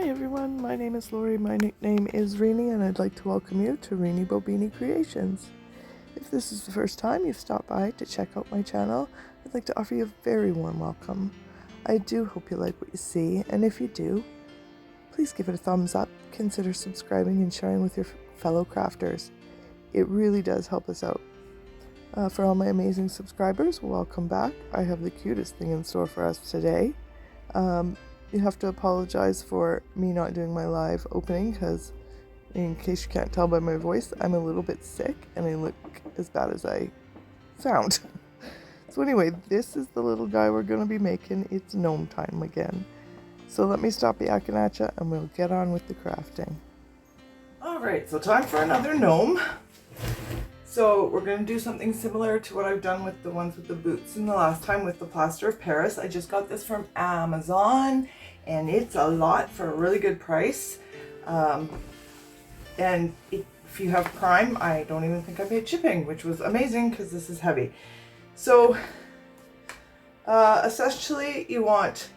Hi everyone, my name is Lori, my nickname is Rini, and I'd like to welcome you to Rini Bobini Creations. If this is the first time you've stopped by to check out my channel, I'd like to offer you a very warm welcome. I do hope you like what you see, and if you do, please give it a thumbs up, consider subscribing and sharing with your fellow crafters. It really does help us out. For all my amazing subscribers, welcome back. I have the cutest thing in store for us today. You have to apologize for me not doing my live opening because, in case you can't tell by my voice, I'm a little bit sick and I look as bad as I sound. So anyway, this is the little guy we're going to be making. It's gnome time again. So let me stop yakking at ya and we'll get on with the crafting. Alright, so time for another gnome. So we're going to do something similar to what I've done with the ones with the boots in the last time with the plaster of Paris. I just got this from Amazon and it's a lot for a really good price. And if you have Prime, I don't even think I paid shipping, which was amazing because this is heavy. So essentially you want,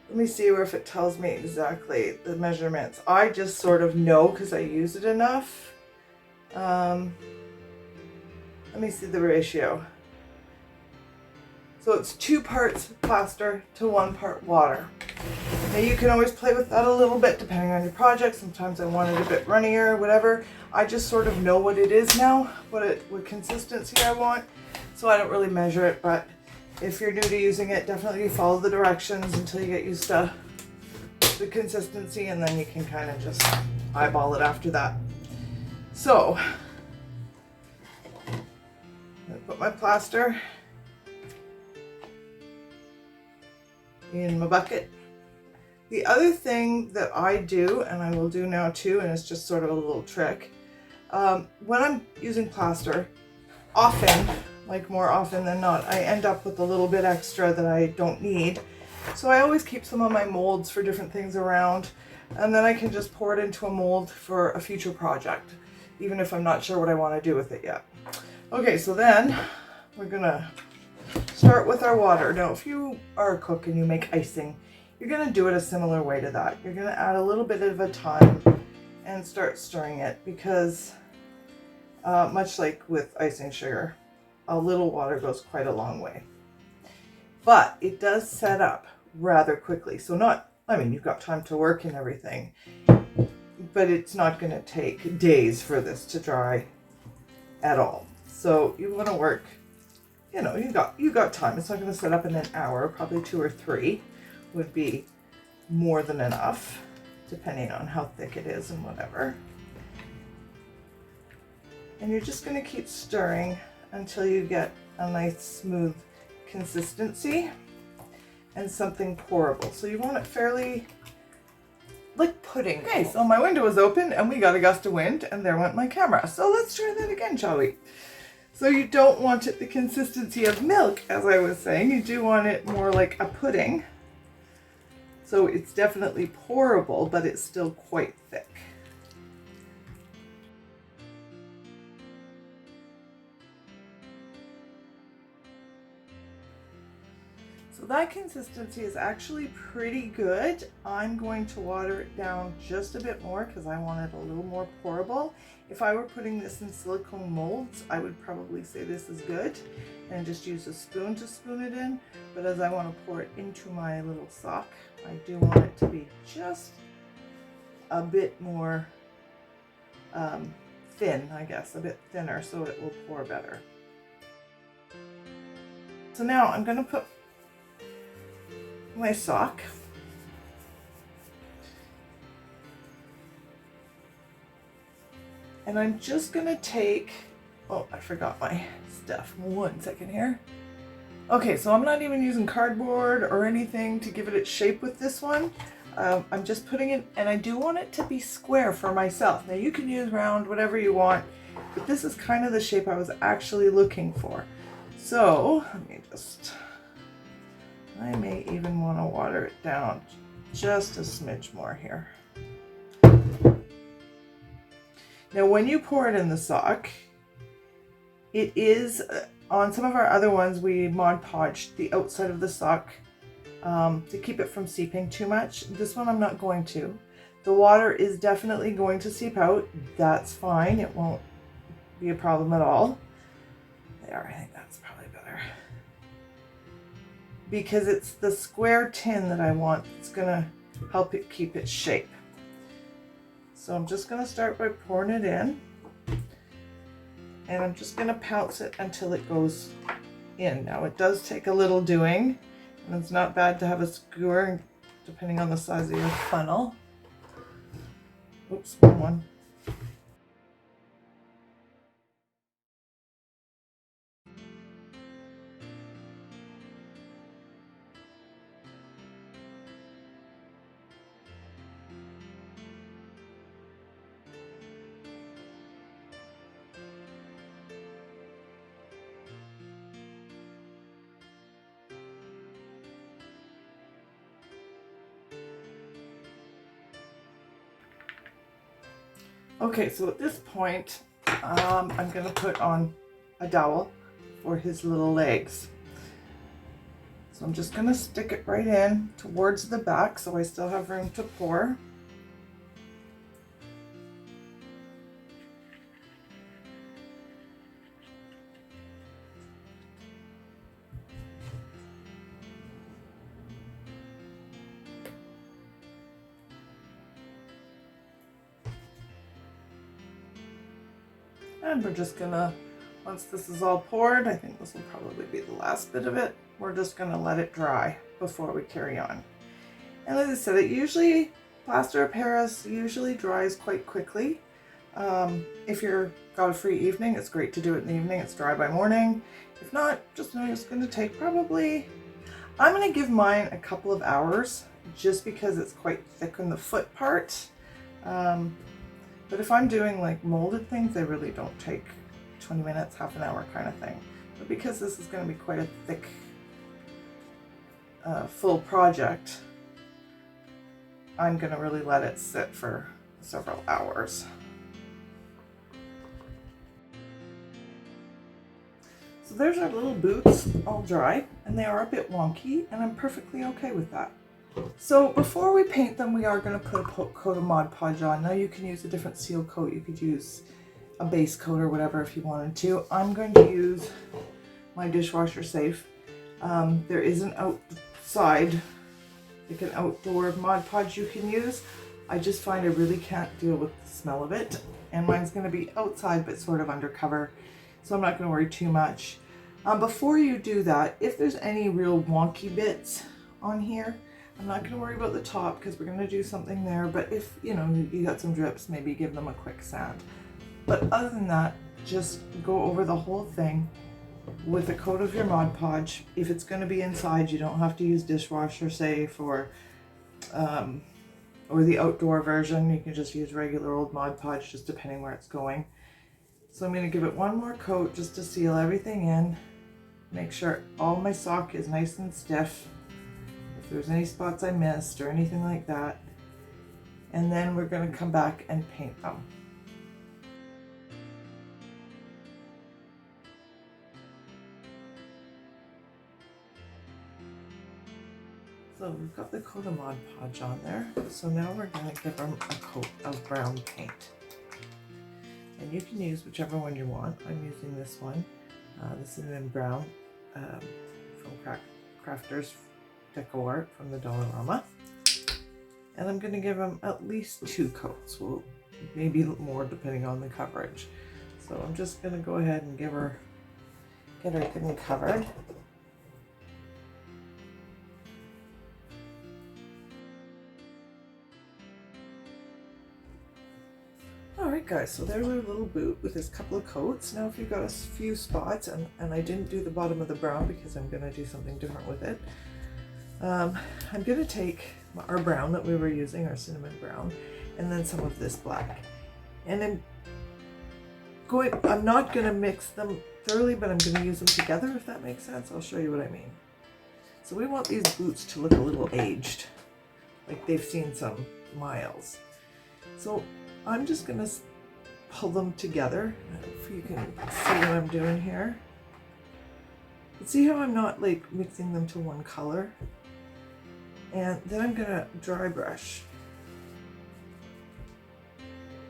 let me see if it tells me exactly the measurements. I just sort of know because I use it enough. Let me see the ratio. So it's 2 parts plaster to 1 part water. Now you can always play with that a little bit depending on your project. Sometimes I want it a bit runnier or whatever. I just sort of know what it is now, what consistency I want. So I don't really measure it, but if you're new to using it, definitely follow the directions until you get used to the consistency, and then you can kind of just eyeball it after that. So I'm gonna put my plaster in my bucket. The other thing that I do, and I will do now too, and it's just sort of a little trick, when I'm using plaster, often, like more often than not, I end up with a little bit extra that I don't need. So I always keep some of my molds for different things around, and then I can just pour it into a mold for a future project, even if I'm not sure what I want to do with it yet. Okay, so then we're gonna start with our water. Now, if you are a cook and you make icing, you're gonna do it a similar way to that. You're gonna add a little bit at a time and start stirring it because much like with icing sugar, a little water goes quite a long way. But it does set up rather quickly. So you've got time to work and everything, but it's not gonna take days for this to dry at all. So you want to work, you got time. It's not going to set up in an hour, probably 2 or 3 would be more than enough, depending on how thick it is and whatever. And you're just going to keep stirring until you get a nice smooth consistency and something pourable. So you want it fairly like pudding. Okay, so my window was open and we got a gust of wind and there went my camera. So let's try that again, shall we? So you don't want it the consistency of milk, as I was saying. You do want it more like a pudding. So it's definitely pourable, but it's still quite thick. So that consistency is actually pretty good. I'm going to water it down just a bit more because I want it a little more pourable. If I were putting this in silicone molds, I would probably say this is good and just use a spoon to spoon it in. But as I want to pour it into my little sock, I do want it to be just a bit more thin, I guess, a bit thinner so it will pour better. So now I'm going to put my sock and I'm just gonna take, oh, I forgot my stuff. 1 second here. Okay, so I'm not even using cardboard or anything to give it its shape with this one. I'm just putting it, and I do want it to be square for myself. Now you can use round, whatever you want, but this is kind of the shape I was actually looking for. So let me just, I may even want to water it down just a smidge more here. Now when you pour it in the sock, it is, on some of our other ones we Mod Podged the outside of the sock to keep it from seeping too much. This one I'm not going to. The water is definitely going to seep out. That's fine. It won't be a problem at all. There, I think that's probably better. Because it's the square tin that I want. It's gonna help it keep its shape. So I'm just gonna start by pouring it in. And I'm just gonna pounce it until it goes in. Now it does take a little doing, and it's not bad to have a skewer depending on the size of your funnel. Oops, wrong one. Okay, so at this point, I'm going to put on a dowel for his little legs. So I'm just going to stick it right in towards the back so I still have room to pour. And we're just gonna, once this is all poured, I think this will probably be the last bit of it, we're just gonna let it dry before we carry on. And as I said, plaster of Paris usually dries quite quickly. If you've got a free evening, it's great to do it in the evening. It's dry by morning. If not, just know it's gonna take probably, I'm gonna give mine a couple of hours just because it's quite thick in the foot part. But if I'm doing like molded things, they really don't take 20 minutes, half an hour kind of thing. But because this is going to be quite a thick, full project, I'm going to really let it sit for several hours. So there's our little boots all dry, and they are a bit wonky, and I'm perfectly okay with that. So before we paint them, we are going to put a coat of Mod Podge on. Now you can use a different seal coat. You could use a base coat or whatever if you wanted to. I'm going to use my dishwasher safe. There is an outside, like an outdoor Mod Podge you can use. I just find I really can't deal with the smell of it. And mine's going to be outside but sort of undercover. So I'm not going to worry too much. Before you do that, if there's any real wonky bits on here, I'm not going to worry about the top because we're going to do something there, but if, you got some drips, maybe give them a quick sand. But other than that, just go over the whole thing with a coat of your Mod Podge. If it's going to be inside, you don't have to use dishwasher safe or the outdoor version. You can just use regular old Mod Podge, just depending where it's going. So I'm going to give it one more coat just to seal everything in. Make sure all my sock is nice and stiff. If there's any spots I missed or anything like that. And then we're going to come back and paint them. So we've got the coat of Mod Podge on there. So now we're going to give them a coat of brown paint. And you can use whichever one you want. I'm using this one. This is in brown from Crafters Decor from the Dollarama. And I'm going to give them at least 2 coats. Well, maybe more depending on the coverage. So I'm just going to go ahead and get everything covered. Alright guys, so there's our little boot with this couple of coats. Now if you've got a few spots, and I didn't do the bottom of the brown because I'm going to do something different with it. I'm going to take our brown that we were using, our cinnamon brown, and then some of this black. And I'm not going to mix them thoroughly, but I'm going to use them together, if that makes sense. I'll show you what I mean. So we want these boots to look a little aged, like they've seen some miles. So I'm just going to pull them together. If you can see what I'm doing here. But see how I'm not like mixing them to one color? And then I'm gonna dry brush.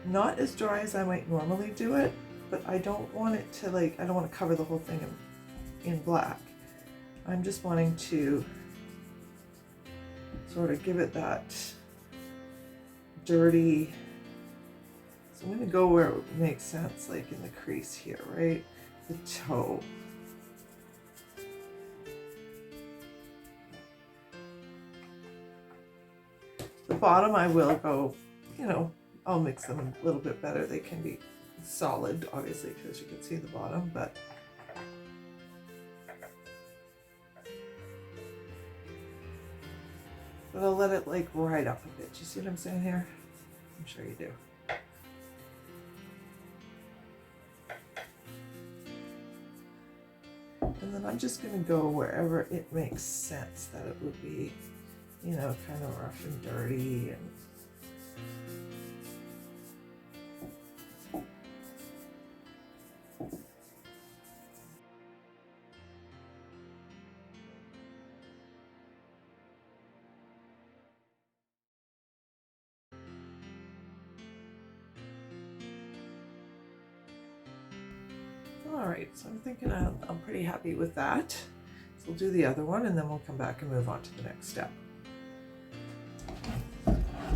Not as dry as I might normally do it, but I don't want it to I don't want to cover the whole thing in black. I'm just wanting to sort of give it that dirty, so I'm going to go where it makes sense, like in the crease here, right? The toe. The bottom I will go, I'll mix them a little bit better. They can be solid, obviously, because you can see the bottom, but I'll let it ride up a bit. You see what I'm saying here? I'm sure you do. And then I'm just going to go wherever it makes sense that it would be, kind of rough and dirty and all right, so I'm thinking I'm pretty happy with that. So we'll do the other one and then we'll come back and move on to the next step.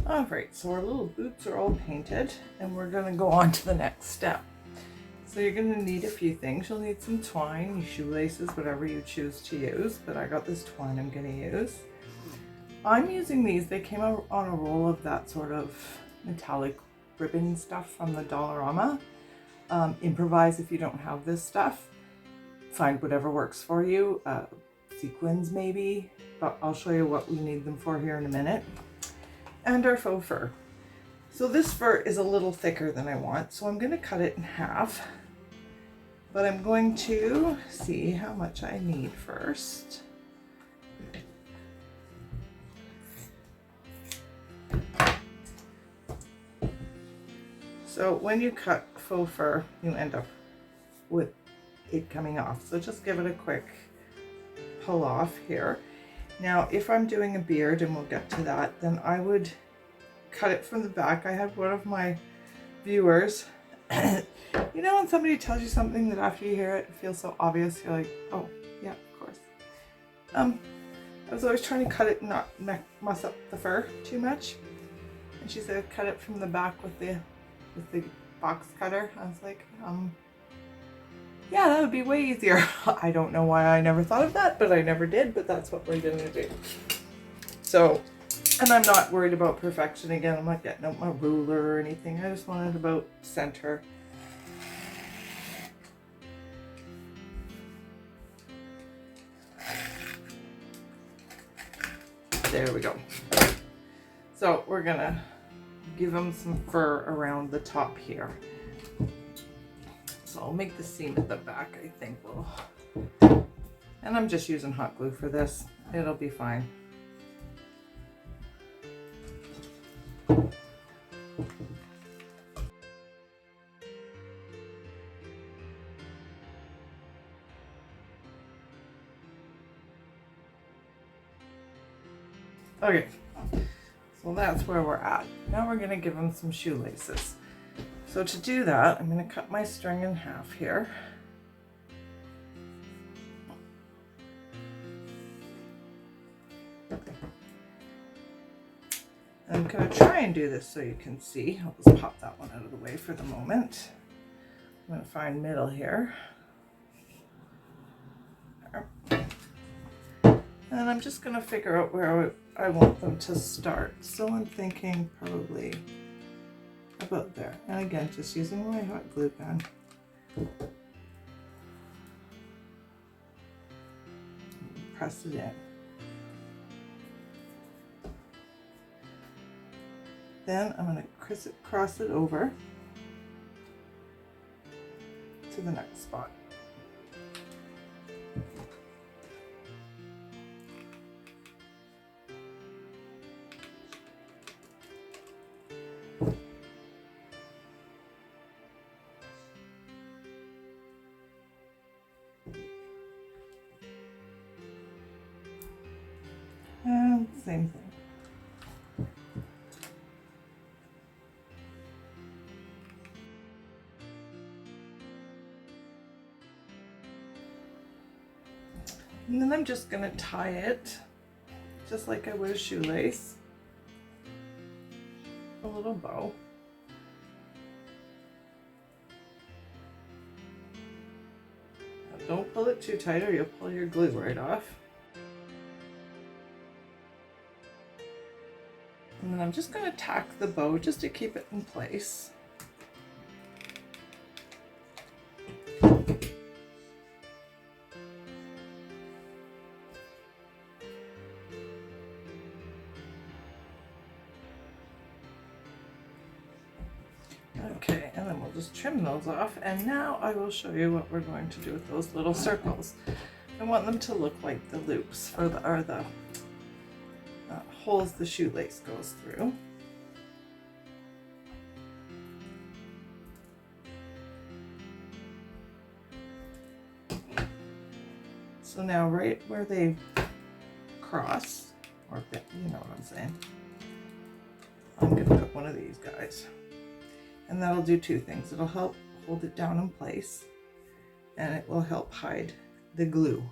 All right, so our little boots are all painted and we're gonna go on to the next step. So you're gonna need a few things. You'll need some twine, your shoelaces, whatever you choose to use, but I got this twine I'm gonna use. I'm using these, they came out on a roll of that sort of metallic ribbon stuff from the Dollarama. Improvise if you don't have this stuff. Find whatever works for you. Sequins maybe, but I'll show you what we need them for here in a minute. And our faux fur. So this fur is a little thicker than I want, so I'm going to cut it in half. But I'm going to see how much I need first. So when you cut faux fur, you end up with it coming off. So just give it a quick pull off here. Now, if I'm doing a beard, and we'll get to that, then I would cut it from the back. I had one of my viewers, you know when somebody tells you something that after you hear it, it feels so obvious, you're like, oh, yeah, of course. I was always trying to cut it and not mess up the fur too much. And she said, cut it from the back with the box cutter. I was like, yeah, that would be way easier. I don't know why I never thought of that, but I never did, but that's what we're gonna do. So, and I'm not worried about perfection again. I'm not getting out my ruler or anything. I just wanted about center. There we go. So we're gonna give them some fur around the top here. So I'll make the seam at the back, I think will. And I'm just using hot glue for this. It'll be fine. Okay, so that's where we're at. Now we're gonna give them some shoelaces. So to do that, I'm going to cut my string in half here. I'm going to try and do this so you can see. I'll just pop that one out of the way for the moment. I'm going to find middle here. And I'm just going to figure out where I want them to start. So I'm thinking probably about there. And again, just using my hot glue gun. Press it in. Then I'm going to cross it over to the next spot. And same thing. And then I'm just going to tie it just like I would a shoelace. A little bow. Now don't pull it too tight or you'll pull your glue right off. And then I'm just going to tack the bow just to keep it in place. Okay, and then we'll just trim those off, and now I will show you what we're going to do with those little circles. I want them to look like the loops or the holes the shoelace goes through. So now right where they cross, or you know what I'm saying, I'm going to put one of these guys. And that'll do two things. It'll help hold it down in place, and it will help hide the glue.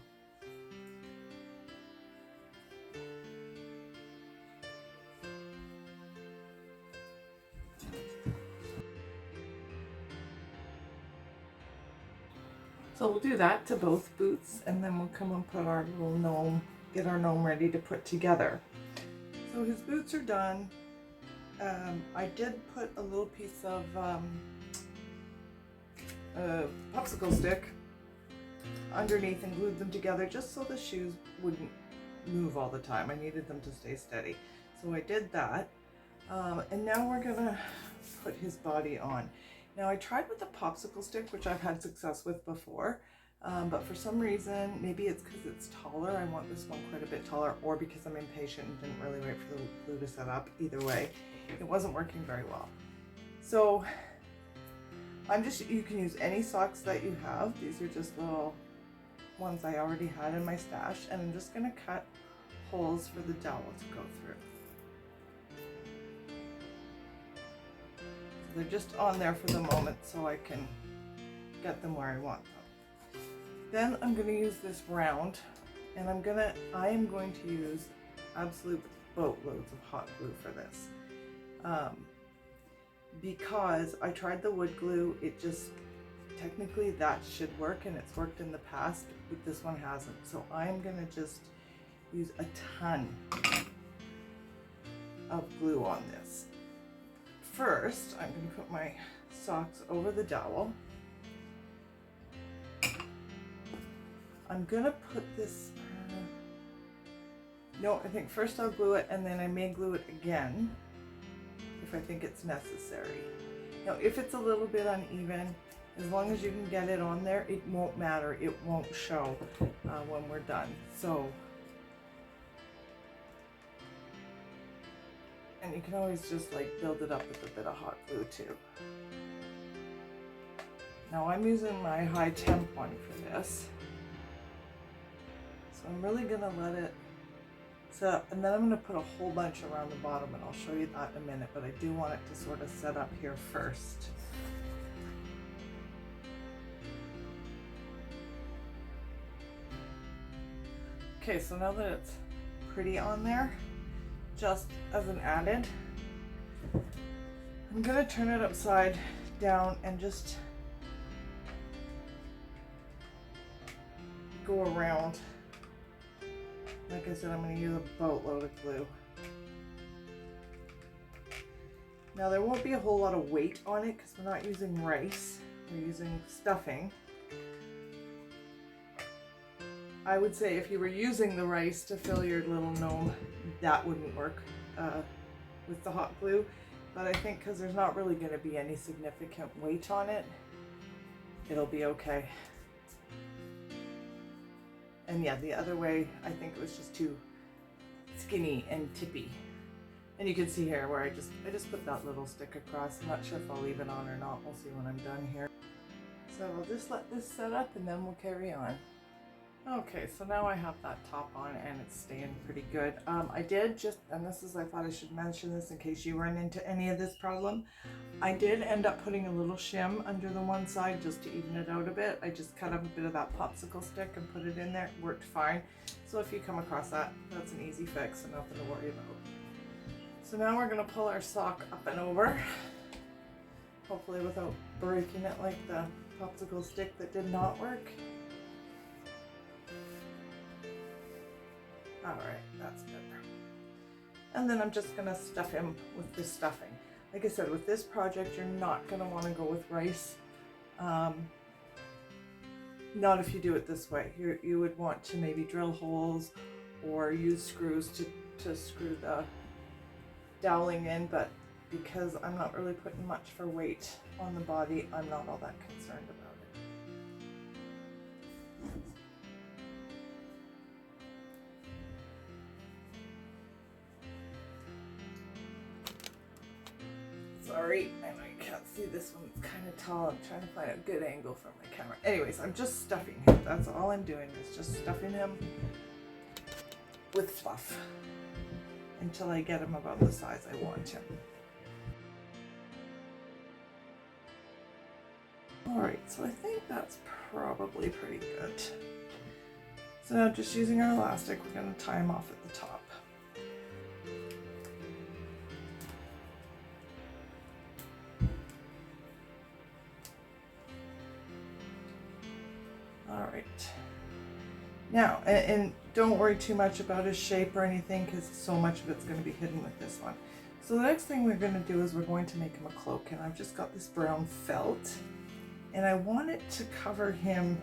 So we'll do that to both boots, and then we'll come and put our little gnome, get our gnome ready to put together. So his boots are done. I did put a little piece of popsicle stick underneath and glued them together just so the shoes wouldn't move all the time. I needed them to stay steady. So I did that. And now we're gonna put his body on. Now I tried with the popsicle stick, which I've had success with before, but for some reason, maybe it's because it's taller, I want this one quite a bit taller, or because I'm impatient and didn't really wait for the glue to set up. Either way, it wasn't working very well. So you can use any socks that you have. These are just little ones I already had in my stash, and I'm just gonna cut holes for the dowel to go through. So they're just on there for the moment so I can get them where I want them. Then I'm gonna use this round, and I am going to use absolute boatloads of hot glue for this. Because I tried the wood glue, it just, technically that should work and it's worked in the past, but this one hasn't. So I'm gonna just use a ton of glue on this. First, I'm gonna put my socks over the dowel. I'm gonna put this, no, I think first I'll glue it and then I may glue it again if I think it's necessary. Now, if it's a little bit uneven, as long as you can get it on there, it won't matter. It won't show when we're done. So, and you can always just like build it up with a bit of hot glue too. Now I'm using my high temp one for this. So I'm really gonna let it set up, and then I'm gonna put a whole bunch around the bottom, and I'll show you that in a minute, but I do want it to sort of set up here first. Okay, so now that it's pretty on there, just as an added, I'm gonna turn it upside down and just go around. Like I said, I'm going to use a boatload of glue. Now there won't be a whole lot of weight on it because we're not using rice, we're using stuffing. I would say if you were using the rice to fill your little gnome, that wouldn't work with the hot glue. But I think because there's not really going to be any significant weight on it, it'll be okay. And yeah, the other way, I think it was just too skinny and tippy. And you can see here where I just put that little stick across. I'm not sure if I'll leave it on or not. We'll see when I'm done here. So I'll just let this set up and then we'll carry on. Okay, so now I have that top on and it's staying pretty good. I did just, and this is, I thought I should mention this in case you run into any of this problem. I did end up putting a little shim under the one side just to even it out a bit. I just cut up a bit of that popsicle stick and put it in there. It worked fine. So if you come across that, that's an easy fix and nothing to worry about. So now we're gonna pull our sock up and over, hopefully without breaking it like the popsicle stick that did not work. All right, that's good. And then I'm just gonna stuff him with this stuffing. Like I said, with this project, you're not gonna wanna go with rice. Not if you do it this way. You would want to maybe drill holes or use screws to screw the doweling in, but because I'm not really putting much for weight on the body, I'm not all that concerned about it. Sorry, I know you can't see this one, it's kind of tall. I'm trying to find a good angle for my camera. Anyways, I'm just stuffing him. That's all I'm doing, is just stuffing him with fluff until I get him about the size I want him. Alright, so I think that's probably pretty good. So now just using our elastic, we're going to tie him off at the top. Alright. Now, and don't worry too much about his shape or anything, because so much of it's going to be hidden with this one. So the next thing we're going to do is we're going to make him a cloak, and I've just got this brown felt, and I want it to cover him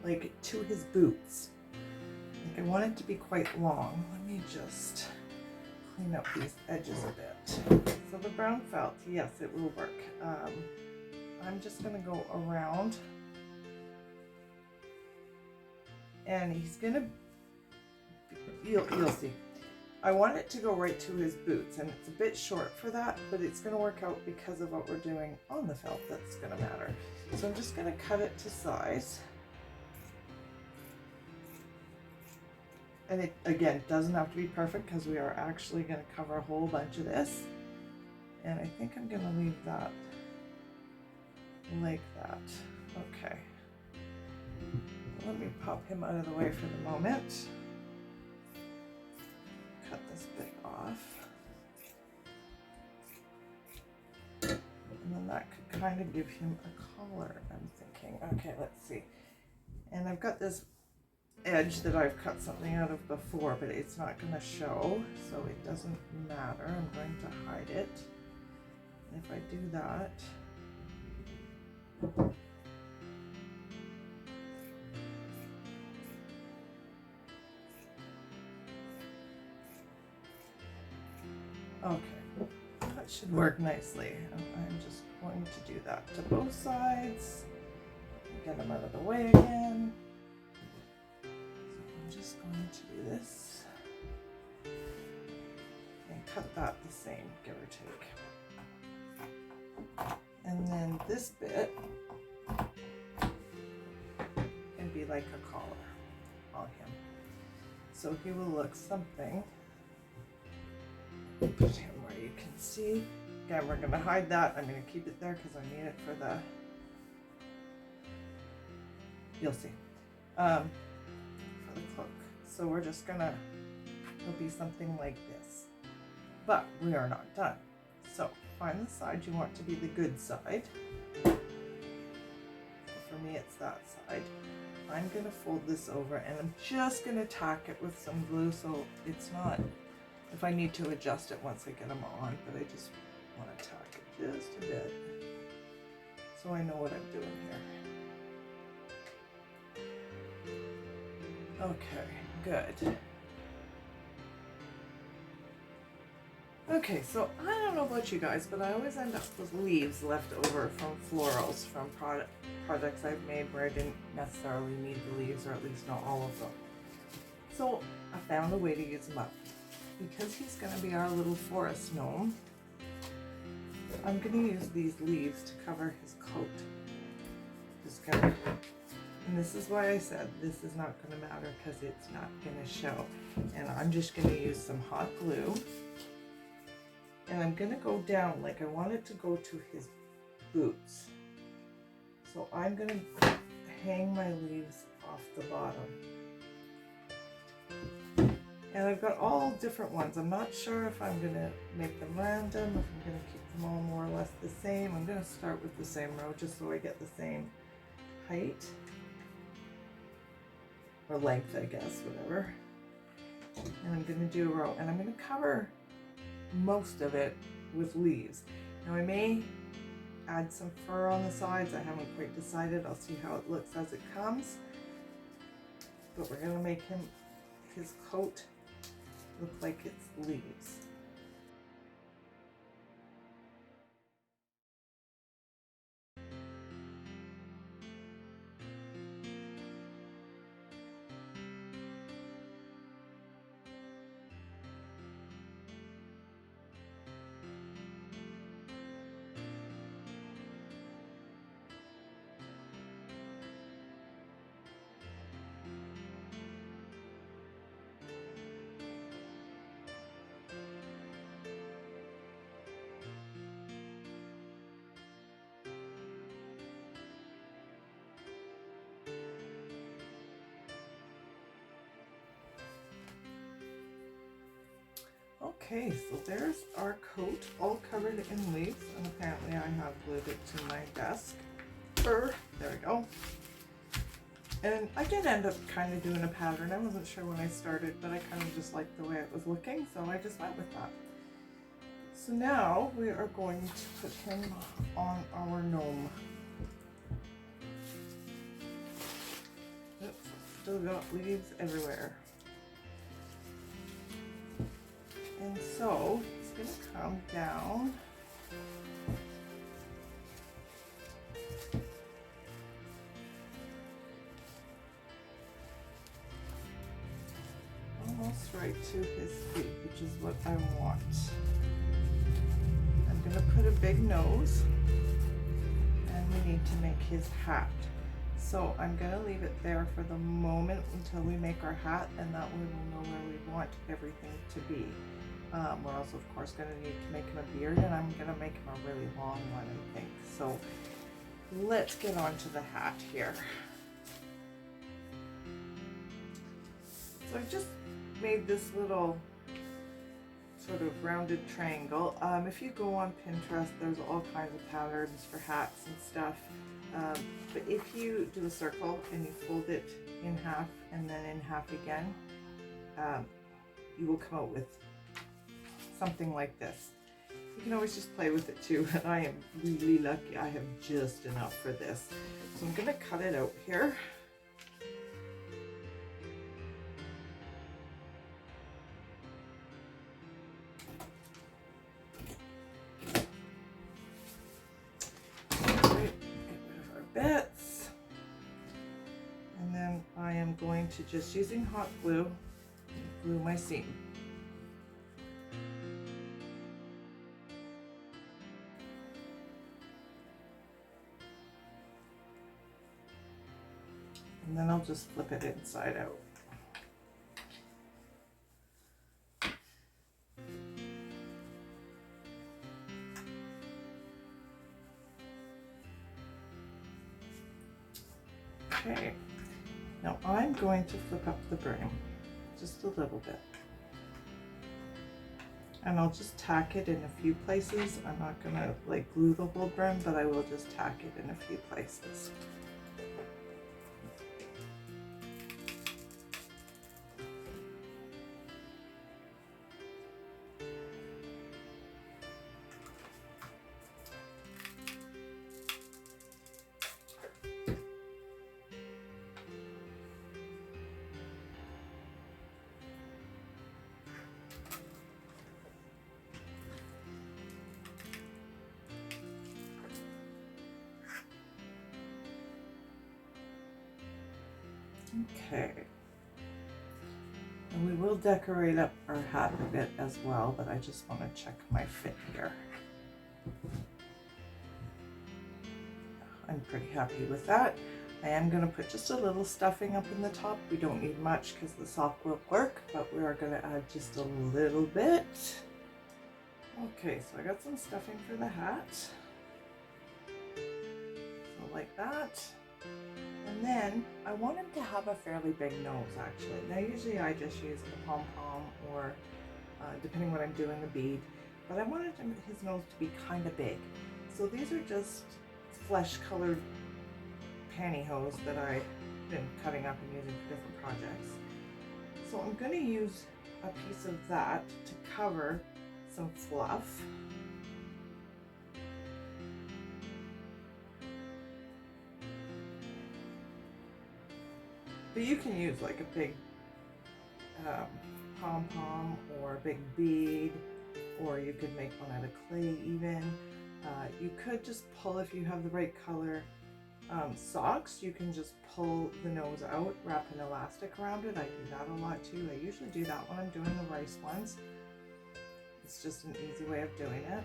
like to his boots. Like I want it to be quite long. Let me just clean up these edges a bit. So the brown felt, yes, it will work. I'm just going to go around, and he's going to, you'll see. I want it to go right to his boots, and it's a bit short for that, but it's going to work out because of what we're doing on the felt. That's going to matter. So I'm just going to cut it to size. And it, again, doesn't have to be perfect because we are actually going to cover a whole bunch of this. And I think I'm going to leave that like that. Okay. Let me pop him out of the way for the moment. Cut this bit off. And then that could kind of give him a collar, I'm thinking. Okay, let's see. And I've got this edge that I've cut something out of before, but it's not going to show, so it doesn't matter. I'm going to hide it. And if I do that, okay, that should work nicely. I'm just going to do that to both sides. Get them out of the way again. So I'm just going to do this and cut that the same, give or take. And then this bit can be like a collar on him. So he will look something. Put him where you can see. Again, we're going to hide that. I'm going to keep it there because I need it for the, you'll see, for the cloak. So we're just going to, it'll be something like this. But we are not done. So find the side you want to be the good side. So for me, it's that side. I'm going to fold this over, and I'm just going to tack it with some glue so it's not, if I need to adjust it once I get them on, but I just want to tack it just a bit so I know what I'm doing here. Okay, good. Okay, so I don't know about you guys, but I always end up with leaves left over from florals, from projects I've made where I didn't necessarily need the leaves, or at least not all of them. So I found a way to use them up. Because he's going to be our little forest gnome, I'm going to use these leaves to cover his coat. Just going to And this is why I said this is not going to matter, because it's not going to show. And I'm just going to use some hot glue. And I'm going to go down, like I want it to go to his boots. So I'm going to hang my leaves off the bottom. And I've got all different ones. I'm not sure if I'm going to make them random, if I'm going to keep them all more or less the same. I'm going to start with the same row just so I get the same height. Or length, I guess, whatever. And I'm going to do a row. And I'm going to cover most of it with leaves. Now I may add some fur on the sides. I haven't quite decided. I'll see how it looks as it comes. But we're going to make his coat look like it's leaves. Okay, so there's our coat all covered in leaves, and apparently I have glued it to my desk. There we go. And I did end up kind of doing a pattern. I wasn't sure when I started, but I kind of just liked the way it was looking, so I just went with that. So now we are going to put him on our gnome. Oops, still got leaves everywhere. And so he's going to come down almost right to his feet, which is what I want. I'm going to put a big nose, and we need to make his hat. So I'm going to leave it there for the moment until we make our hat, and that way we'll know where we want everything to be. We're also, of course, going to need to make him a beard, and I'm going to make him a really long one, I think. So let's get on to the hat here. So I've just made this little sort of rounded triangle. If you go on Pinterest, there's all kinds of patterns for hats and stuff. But if you do a circle and you fold it in half and then in half again, you will come out with something like this. You can always just play with it too, and I am really lucky I have just enough for this. So I'm going to cut it out here. Get rid of our bits. And then I am going to, just using hot glue, glue my seam. And then I'll just flip it inside out. Okay, now I'm going to flip up the brim just a little bit. And I'll just tack it in a few places. I'm not gonna like glue the whole brim, but I will just tack it in a few places. Okay, and we will decorate up our hat a bit as well, but I just want to check my fit here. I'm pretty happy with that. I am going to put just a little stuffing up in the top. We don't need much because the sock will work, but we are going to add just a little bit. Okay, so I got some stuffing for the hat. So like that. And then I want him to have a fairly big nose actually. Now usually I just use a pom-pom or depending what I'm doing, a bead. But I wanted his nose to be kind of big. So these are just flesh colored pantyhose that I've been cutting up and using for different projects. So I'm going to use a piece of that to cover some fluff. But you can use like a big pom-pom or a big bead, or you could make one out of clay even. You could just pull, if you have the right color socks, you can just pull the nose out, wrap an elastic around it. I do that a lot too. I usually do that when I'm doing the rice ones. It's just an easy way of doing it.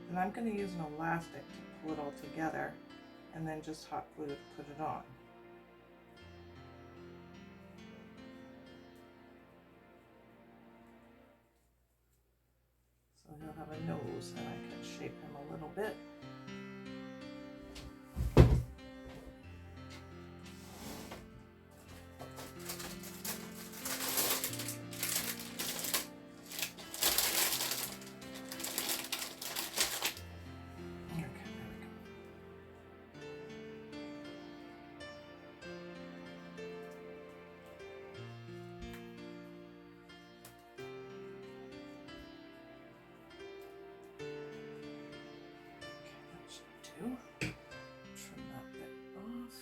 And I'm going to use an elastic to pull it all together and then just hot glue to put it on. So he'll have a nose and I can shape him a little bit. Trim that bit off.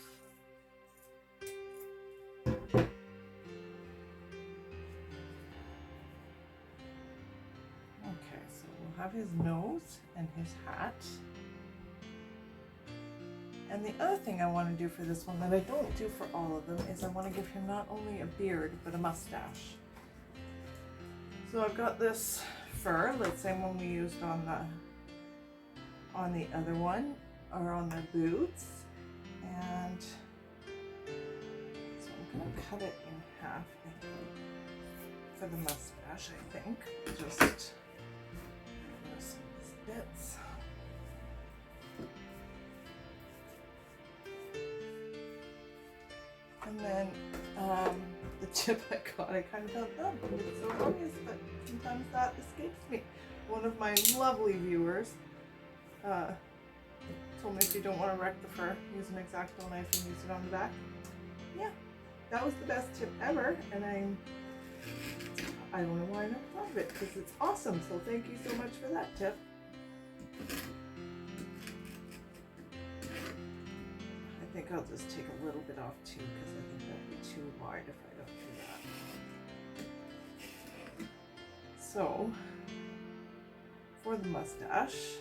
Okay, so we'll have his nose and his hat. And the other thing I want to do for this one that I don't do for all of them is I want to give him not only a beard but a mustache. So I've got this fur, the same one we used on the other one, or on the boots, and so I'm going to cut it in half for the mustache, I think. Just some of these bits. And then the tip I got, I kind of felt dumb. It's so obvious, but sometimes that escapes me. One of my lovely viewers told me if you don't want to wreck the fur, use an X-Acto knife and use it on the back. Yeah, that was the best tip ever, and I don't know why I never thought of it, because it's awesome, so thank you so much for that tip. I think I'll just take a little bit off too, because I think that'd be too wide if I don't do that. So, for the mustache,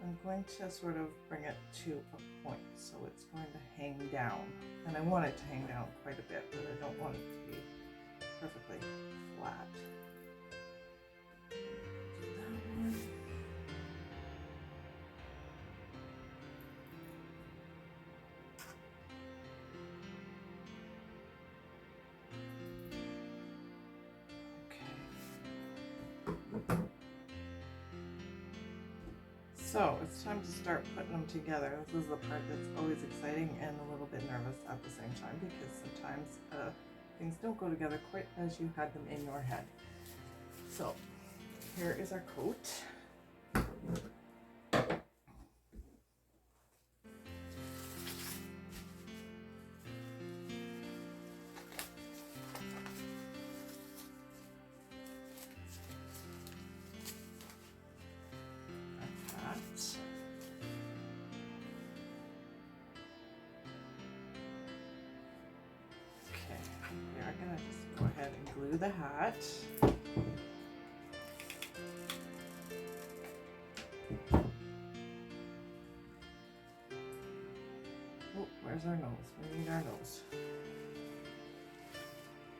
I'm going to sort of bring it to a point, so it's going to hang down. And I want it to hang down quite a bit, but I don't want it to be perfectly flat. Do that one. So it's time to start putting them together. This is the part that's always exciting and a little bit nervous at the same time, because sometimes things don't go together quite as you had them in your head. So here is our coat. Glue the hat. Oh, where's our nose? We need our nose.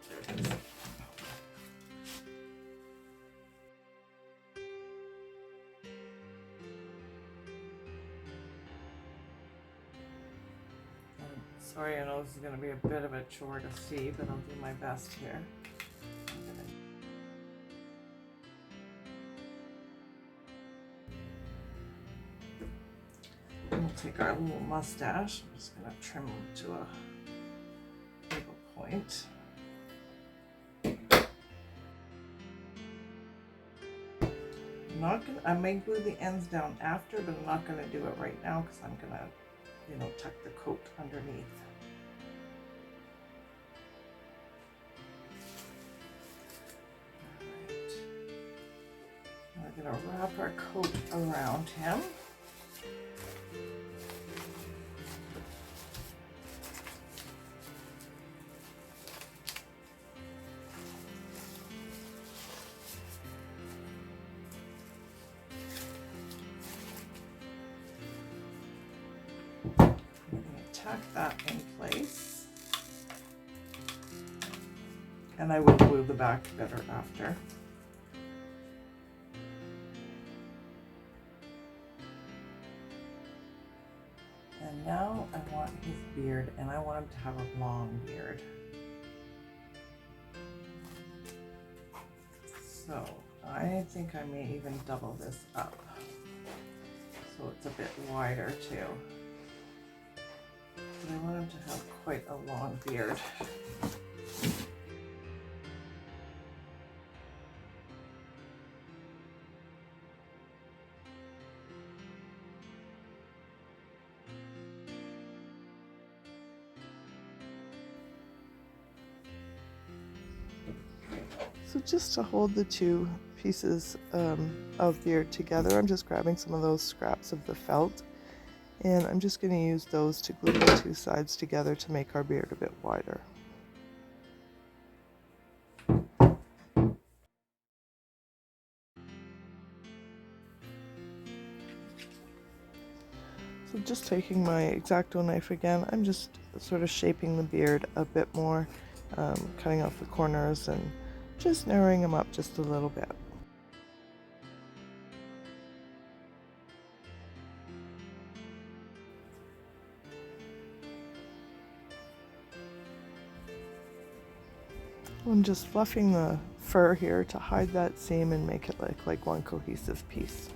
There it is. Sorry, I know this is going to be a bit of a chore to see, but I'll do my best here. We'll take our little mustache. I'm just going to trim him to a level point. I may glue the ends down after, but I'm not going to do it right now because I'm going to, you know, tuck the coat underneath. All right. We're going to wrap our coat around him. Tack that in place, and I will glue the back better after. And now I want his beard, and I want him to have a long beard. So I think I may even double this up so it's a bit wider too. But I want him to have quite a long beard. So just to hold the two pieces of beard together, I'm just grabbing some of those scraps of the felt. And I'm just going to use those to glue the two sides together to make our beard a bit wider. So just taking my X-Acto knife again, I'm just sort of shaping the beard a bit more, cutting off the corners and just narrowing them up just a little bit. I'm just fluffing the fur here to hide that seam and make it look like one cohesive piece.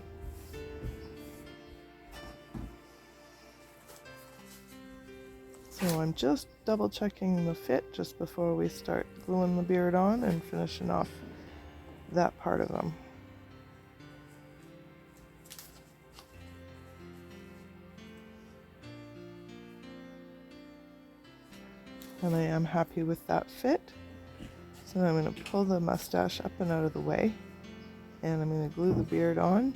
So I'm just double checking the fit just before we start gluing the beard on and finishing off that part of them. And I am happy with that fit. So I'm going to pull the mustache up and out of the way, and I'm going to glue the beard on.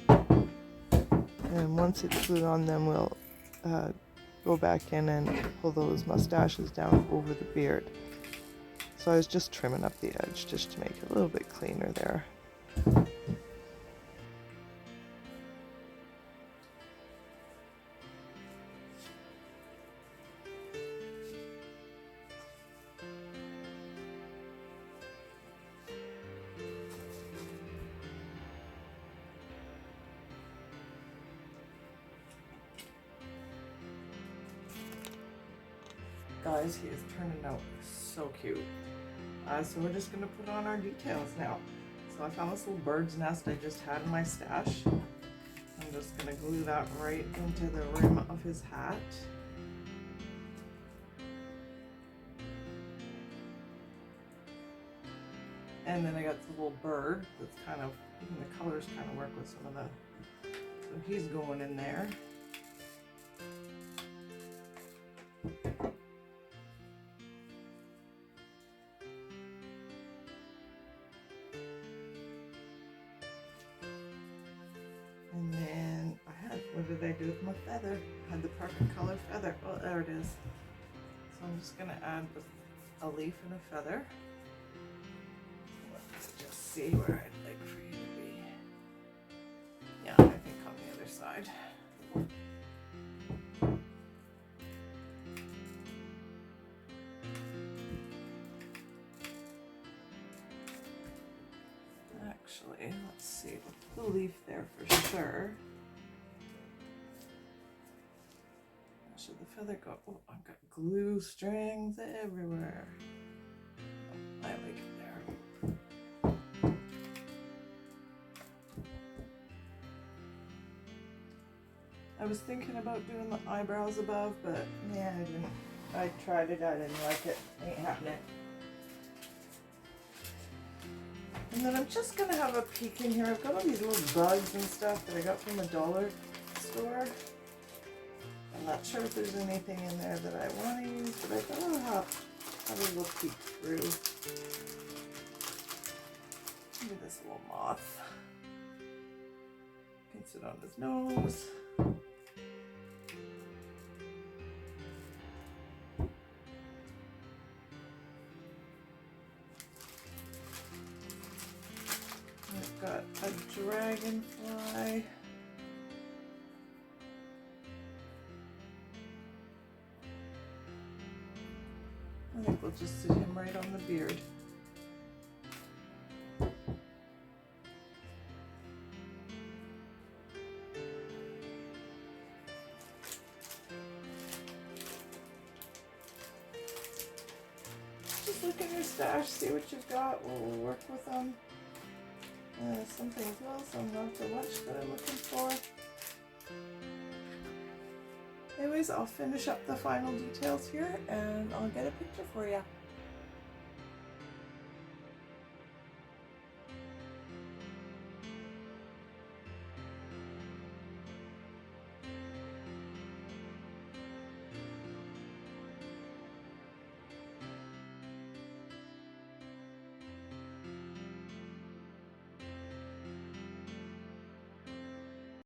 And once it's glued on, then we'll go back in and pull those mustaches down over the beard. So I was just trimming up the edge just to make it a little bit cleaner there. Guys, he is turning out so cute. So we're just going to put on our details now. So I found this little bird's nest I just had in my stash. I'm just going to glue that right into the rim of his hat. And then I got the little bird that's kind of, even the colors kind of work with some of the, so he's going in there. And then what did I do with my feather? I had the perfect color feather. Oh, there it is. So I'm just going to add a leaf and a feather. Let's just see where I'd like for you to be. Yeah, I think on the other side. Actually, let's see, we'll put the leaf there for sure. Should the feather go? Oh, I've got glue strings everywhere. Oh, I like it there. I was thinking about doing the eyebrows above, but yeah, I didn't. I tried it, I didn't like it. Ain't happening. And then I'm just gonna have a peek in here. I've got all these little bugs and stuff that I got from the dollar store. I'm not sure if there's anything in there that I want to use, but I thought I'll have a little peek through. Look at this little moth. Can sit on his nose. I've got a dragonfly. I think we'll just sit him right on the beard. Just look in your stash, see what you've got. We'll work with them. Some things will, some not so much that I'm looking for. Anyways, I'll finish up the final details here and I'll get a picture for you.